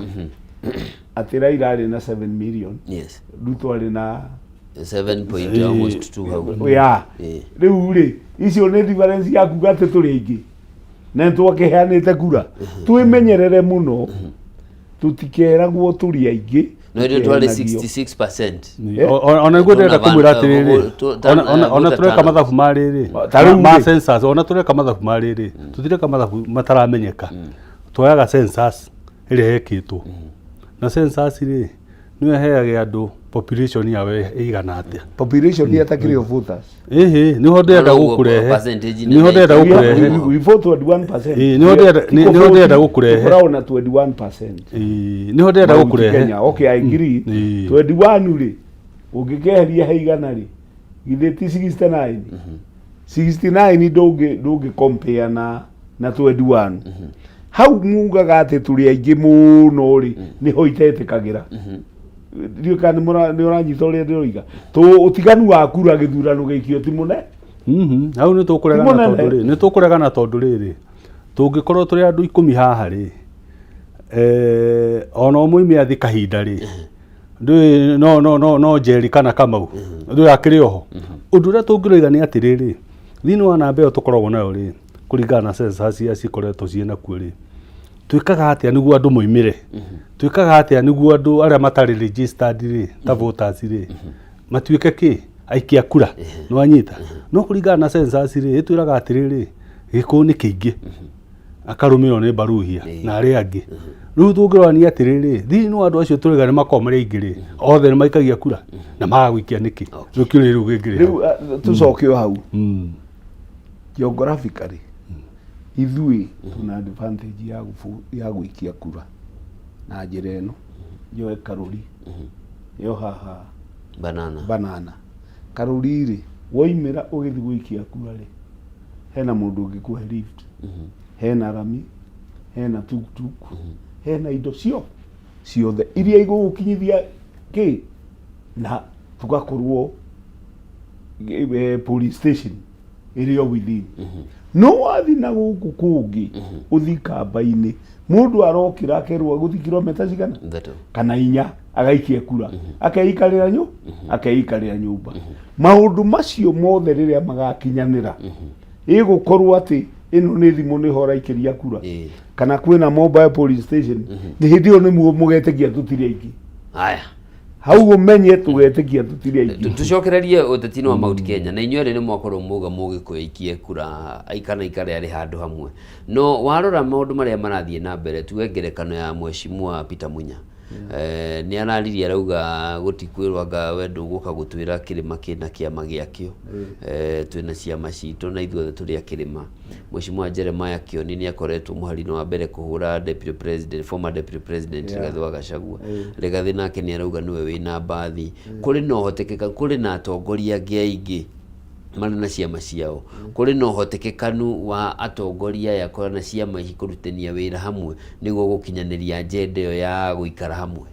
atĩ Raila arĩ na 7 million Ruto arĩ na 7.2 ya rĩu rĩ icio nĩ difference ya kuga atĩ tũrĩ aingĩ na twakĩheanĩte kura twĩmenyerere mũno tutikeragwo tũrĩ aingĩ no ndio twale 66% ona niguo ndĩrenda kũmwĩra atĩrĩrĩ ona tũreka mathabu marĩrĩ ma census ona tũreka mathabu marĩrĩ tũtireka mathabu mataramenyeka twoyaga census ĩrĩa yekĩtwo na census rĩ nĩyo ĩheage andũ population yao ĩigana atĩa population yatakire voters niho ndĩrenda gũkũrehe niho ndĩrenda gũkũrehe we vote 21% niho ndĩrenda gũkũrehe Brown na 21% niho ndĩrenda gũkũrehe okay I agree 21 rĩ ũngĩkeheria haigana rĩ githĩ ti 69 69 ndũngĩ compare na 21 hau mugaga atĩ tũrĩ aingĩ mũno rĩ niho itetĩkagĩra ndio kana nĩ ũranyita ũrĩa ndĩroiga ũtiganu wa kura gĩthurano gĩikio ti mũne hau nĩ tũkũregana tondũ rĩrĩ tũngĩkorwo tũrĩ andũ 10 haha rĩ ona ũmwe mĩathi kahinda rĩ ndũĩ no Njeri kana Kamau ndũĩ akĩrĩ oho ũndũ ũrĩa tũngĩroiga nĩ atĩrĩrĩ thĩinĩ wa namba ĩyo tũkoragwo nayo rĩ kũringana na census cia cikoretwo ciĩna kuo rĩ twĩkaga atĩa nĩguo andũ moimĩre twĩkaga atĩa nĩguo andũ arĩa matarĩ registered rĩ ta voters rĩ matuĩke kĩ aikia kura no anyita no kũringana na census rĩ twĩraga atĩrĩrĩ gĩkũyũ nĩ kĩingĩ akarũmĩrwo nĩ Baruhia na arĩa angĩ rĩu tũngĩrorania atĩrĩrĩ thĩinĩ wa andũ acio tũrĩga nĩ makorwo marĩ aingĩ rĩ othe nĩ maikagia kura na magagũikia nĩkĩ rĩu kĩũria rĩu gĩngĩ rĩu tũcoke hau geographically ithui tuna advantage ya gũikia kura na njĩra ĩno yoe Karuri yo haha banana Karuri rĩ woimĩra ũgĩthiĩ gũikia kura rĩ hena mũndũ ũngĩkũhe lift hena rami hena tuktuk hena indo ciothe iria igũgũkinyithia kĩ na tugakorwo police station ĩrĩ o within no wathi na gũkũ kũngĩ ũthi kamba-inĩ mũndũ arokĩra akerwo gũthi kilomita cigana kana 4 agaikia kura akeikarĩra nyũmba maũndũ macio mothe rĩrĩa magakinyanĩra ĩgũkorwo atĩ ĩno nĩ thimũ nĩho raikĩria kura kana kwĩna mobile police station nĩ hĩndĩ ĩyo nĩ mũgetĩkia tũtirĩ aingĩ haya hau ũmenye tũgetĩkia tũtirĩ aingĩ tucokererie ũteti-inĩ wa Mount Kenya na inyuĩ nĩ mwakorwo muga Mũgĩkũyũ aikie kura aikana ikare arĩ handũ hamwe no warora maũndũ marĩa marathiĩ na mbere tuge ngerekano ya Mheshimiwa Peter Munya nĩ araririe arauga gũtikwĩrwo anga wendo gũka gũtwĩra kĩrĩma kĩna kĩama gĩakĩo twĩna ciama citũ na ithuothe tũrĩ a kĩrĩma Mheshimiwa Jeremiah Kioni nĩ akoretwo mũhari-inĩ wa mbere kũhũra former deputy president Rigathĩ wa Gachagua Rigathĩ nake nĩ arauga nĩwe wĩna mbathi kũrĩ na ũhotekeka kũrĩ na atongoria angĩ aingĩ marĩ na ciama ciao kũrĩ na ũhotekekanu wa atongoria yakora na ciama ici kũrutania wĩra hamwe nĩguo gũkinyanĩria agenda ĩyo ya gũikara hamwe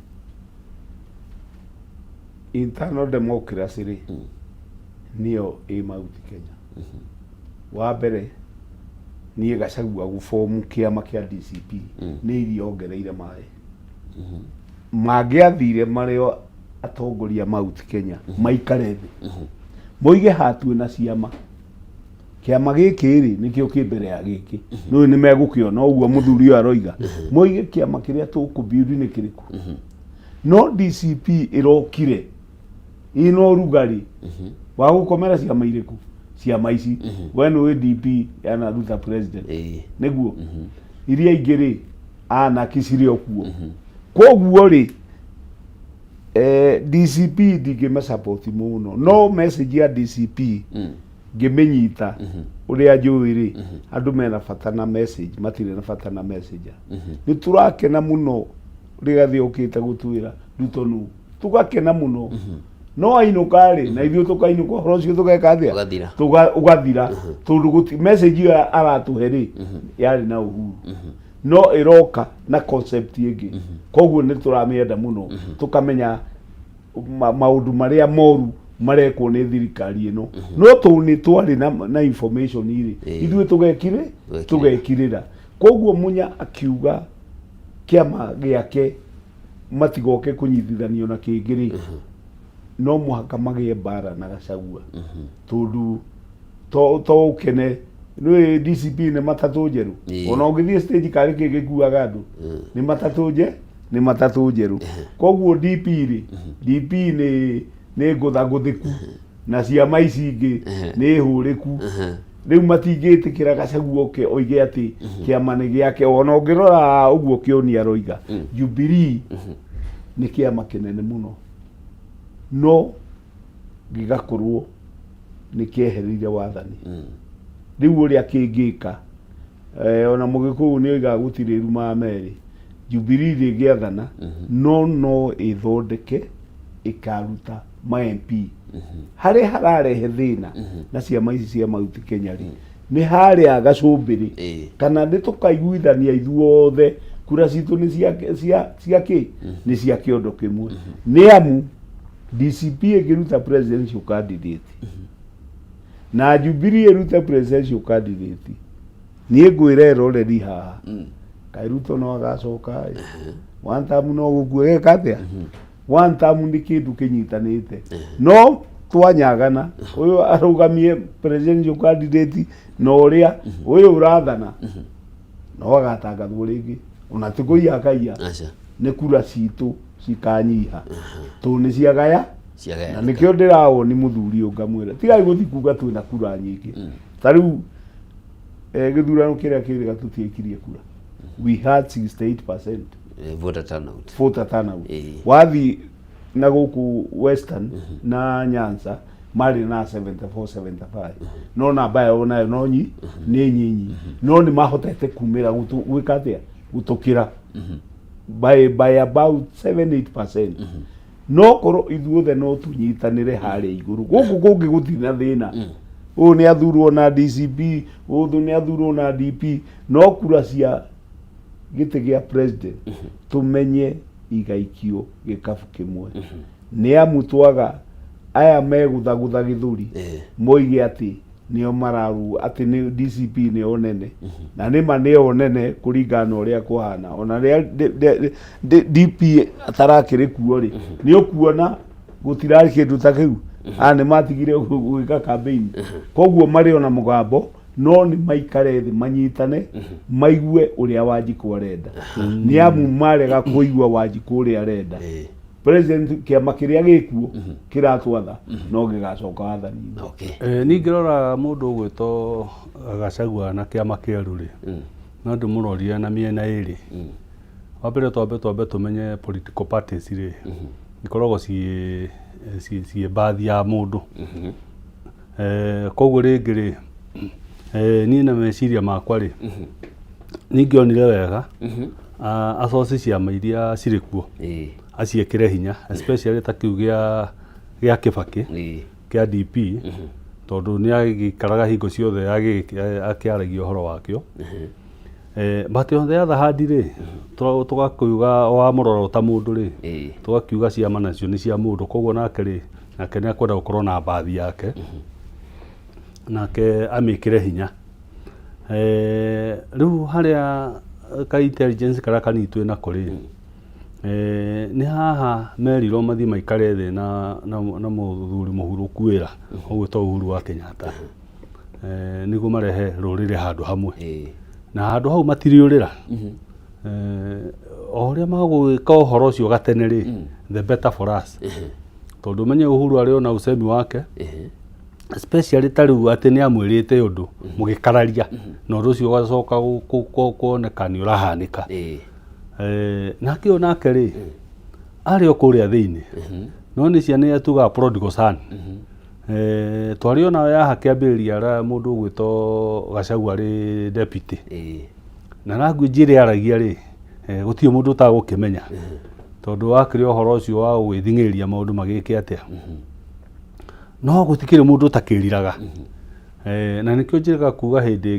internal democracy rĩ nĩyo ĩ Mount Kenya wa mbere niĩ Gachagua gũbomu kĩama kĩa DCP nĩ iriongereire maĩ mangĩathire marĩo atongoria Mount Kenya maikare thĩ moige hatuĩ na ciama kĩama gĩkĩ rĩ nĩkĩo kĩ mbere ya gĩkĩ no nĩ megũkĩona ũguo mũthuri ũyũ aroiga moige kĩama kĩrĩa tũkũbuild nĩ kĩrĩkũ no DCP ĩrokire ino rugari wa gũkomera ciama irĩkũ ciama ici we nĩ DP yana Ruta president nĩguo iria ingĩ rĩ anaki cirĩ okuo koguo rĩ DCP ndingĩma support muno no message ya DCP ngĩmĩnyita ũrĩa njũĩ rĩ andũ mena bata na message matirĩ na bata na messenger nĩ tũrakena mũno rĩgathĩ ũkĩte gũtwĩra Ruto nũ tũgakena mũno no ainũka rĩ na ithuĩ tũkainũka ũhoro ũcio tũgeka atĩa ũgathira tondũ message ĩyo aratũhe rĩ yarĩ na Uhuru no ĩroka na concept ĩngĩ koguo nĩ tũramĩenda mũno tũkamenya maũndũ marĩa moru marekwo nĩ thirikari ĩno no nĩ twarĩ na information irĩ ithuĩ tũgekirĩra koguo Munya akiuga kĩama gĩake matigoke kũnyitithanio na kĩngĩ rĩ no mũhaka magĩe mbara na Gachagua tondũ to ukene nĩ DCP nĩ matatũ njerũ ona ũngĩthiĩ stage karĩ kĩgĩkuaga andũ nĩ matatũ njerũ koguo DP rĩ DP nĩ ngũthagũthĩku na ciama ici ingĩ nĩ hũrĩku rĩu matingĩtĩkĩra Gachagua oke oige atĩ kĩama nĩ gĩake ona ũngĩrora ũguo Kĩoni aroiga Jubilee nĩ kĩama kĩnene mũno no gĩgakorwo nĩ kĩehereire wathani rĩu ũrĩa kĩngĩka ona Mũgĩkũyũ nĩ oiga gũtirĩ ruma merĩ Jubilee rĩgĩathana no ĩthondeke ĩkaruta ma MP harĩa hararehe thĩna na ciama ici cia Mount Kenya rĩ nĩ harĩa Gacumbĩrĩ kana nĩ tũkaiguithania ithuothe kura citũ nĩ cia kĩ nĩ cia kĩondo kĩmwe nĩ amu DCP ĩngĩruta presidential candidate na Jubilee ĩrute presidential candidate niĩ ngwĩra eroreri haha kaĩ Ruto no agacoka one term no gũkua gĩka atĩa one term nĩ kĩndũ kĩnyitanĩte no twanyagana ũyũ arũgamie presidential candidate na ũrĩa ũyũ ũrathana no agatangathwo rĩngĩ ona tĩkũiya kaiya nĩ kura citũ cikanyiha tondũ nĩ ciagaya na nĩkĩo ndĩrawoni mũthuri ũngamwĩra tigai gũthiĩ kuga twĩna kura nyingĩ ta rĩu gĩthurano kĩrĩa kĩrĩga tũtiĩkirie kura we had 68% voter turnout wathiĩ na gũkũ Western na Nyanza marĩ na 74-75 no namba yao nayo no nĩ nyinyi no nĩ mahotete kumĩra gwĩka atĩa gũtũkĩra by about 7-8% no korwo ithuothe no tũnyitanĩre harĩa igũrũ gũkũ kũngĩ gũtirĩ na thĩna ũyũ nĩ athurwo na DCP ũyũ nĩ athurwo na DP no kura cia gĩtĩ gĩa president tũmenye igaikio gĩkabu kĩmwe nĩ amu twaga aya megũthagũtha gĩthũri moige atĩ nĩo mararu atĩ nĩ DCP nĩo nene na nĩma nĩo nene kũringana ũrĩa kũhana ona rĩa DP atarakĩrĩ kuo rĩ nĩ ũkuona gũtirarĩ kĩndũ ta kĩu nĩ matigire gwĩka campaign koguo marĩ ona mũgambo no nĩ maikare thĩ manyitane maigue ũrĩa Wanjikũ arenda nĩ amu marega kũigua Wanjikũ ũrĩa arenda president kĩama kĩrĩa gĩkuo kĩratwatha no gĩgacoka wathani-inĩ ningĩ rora mũndũ ũgwĩtwo Gachagua na kĩama kĩerũ rĩ no ndĩmũroria na mĩena ĩrĩ wa mbere twambe tũmenye political parties rĩ ikoragwo ciĩ bathi ya mũndũ koguo rĩngĩ rĩ niĩ na meciria makwa rĩ ningĩonire wega acoci ciama iria cirĩ kuo aciĩkĩre hinya especially ta kĩu gĩa Kĩbakĩ kĩa DP tondũ nĩ agĩikaraga hingo ciothe akĩaragia ũhoro wakĩo but on the other hand rĩ tũgakiuga wa mũroro ta mũndũ rĩ tũgakiuga ciama nacio nĩ cia mũndũ koguo nake nĩ akwenda gũkorwo na bathi yake nake amĩkĩre hinya rĩu harĩa ka intelligence karĩa kanitũ nako rĩ nĩ haha merirwo mathiĩ maikare thĩ na mũthuri mũhurũku wĩra ũgwĩtwo Uhuru wa Kenyatta nĩguo marehe rũrĩrĩ handũ hamwe na handũ hau matiriũrĩra o ũrĩa magũgĩka ũhoro ũcio gatene rĩ the better for us tondũ menye Uhuru arĩ ona usemi wake especially ta rĩu atĩ nĩ amwĩrĩte ũndũ mũgĩkararia na ũndũ ũcio ũgacoka kuoneka nĩ ũrahanĩka nake onake rĩ arĩ o kũrĩa thĩinĩ no nĩ ciana iria tugaga prodigal son twarĩ o nayo yaha kĩambĩrĩria mũndũ ũgwĩtwo Gachagua arĩ deputy na language ĩrĩa aragia rĩ gũtirĩ mũndũ ũtagũkĩmenya tondũ wakĩrĩ ũhoro ũcio wa gwĩthing'ĩrĩria maũndũ magĩke atĩa no gũtikĩrĩ mũndũ ũtakĩriraga na nĩkĩo njĩraga kuga hĩndĩ